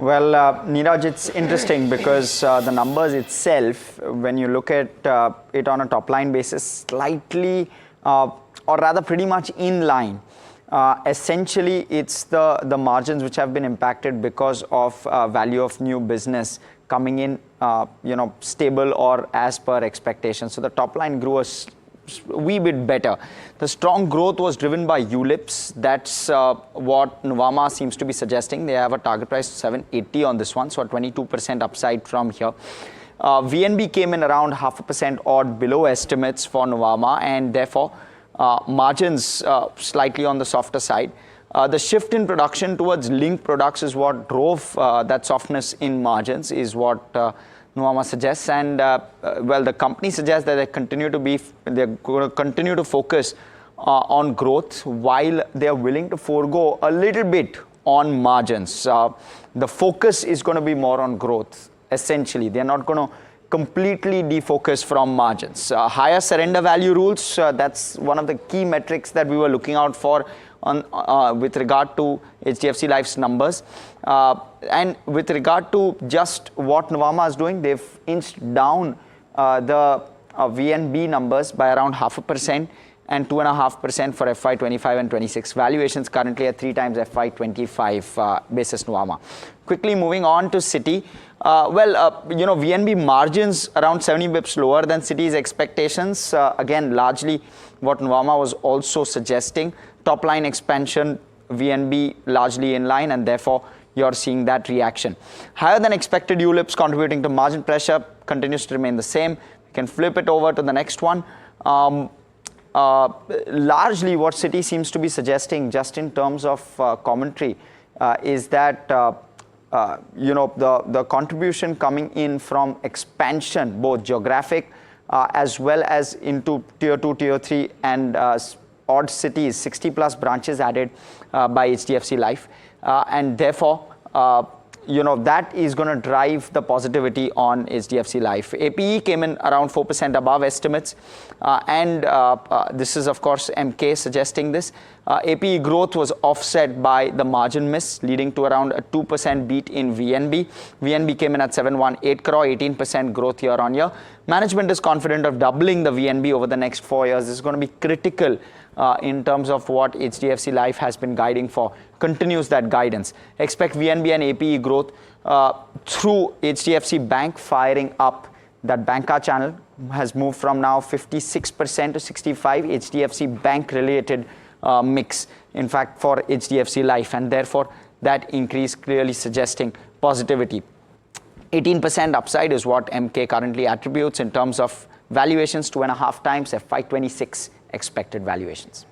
Well, Neeraj, it's interesting because the numbers itself, when you look at it on a top line basis, slightly or rather pretty much in line. Essentially, it's the margins which have been impacted because of value of new business coming in, stable or as per expectations. So the top line grew a wee bit better. The strong growth was driven by ULIPs. That's what Nuvama seems to be suggesting. They have a target price of 780 on this one, so a 22% upside from here. VNB came in around 0.5% odd below estimates for Nuvama, and therefore margins slightly on the softer side. The shift in production towards linked products is what drove that softness in margins, is what Nuvama suggests, and well, the company suggests that they're going to continue to focus on growth while they're willing to forego a little bit on margins. The focus is going to be more on growth. Essentially, they're not going to completely defocus from margins. Higher surrender value rules, that's one of the key metrics that we were looking out for on with regard to HDFC Life's numbers. And with regard to just what Nuvama is doing, they've inched down the VNB numbers by around 0.5% and 2.5% for FY25 and 26. Valuations currently at 3 times FY25 basis Nuvama. Quickly moving on to Citi. VNB margins around 70 bips lower than Citi's expectations. Again, largely what Nuvama was also suggesting. Top line expansion, VNB largely in line, and therefore you're seeing that reaction. Higher than expected ULIPs contributing to margin pressure continues to remain the same. We can flip it over to the next one. Largely what Citi seems to be suggesting, just in terms of commentary, is that the contribution coming in from expansion, both geographic as well as into tier 2, tier 3 and odd cities, 60 plus branches added by HDFC Life, and therefore that is going to drive the positivity on HDFC Life. APE came in around 4% above estimates, and this is of course MK suggesting this. APE growth was offset by the margin miss, leading to around a 2% beat in VNB. VNB came in at 718 crore, 18% growth year on year. Management is confident of doubling the VNB over the next 4 years. This is going to be critical in terms of what HDFC Life has been guiding for. Continues that guidance. Expect VNB and APE growth through HDFC Bank firing up. That banca channel has moved from now 56% to 65% HDFC Bank related mix, in fact, for HDFC Life, and therefore that increase clearly suggesting positivity. 18% upside is what MK currently attributes in terms of valuations, 2.5 times FY26 expected valuations.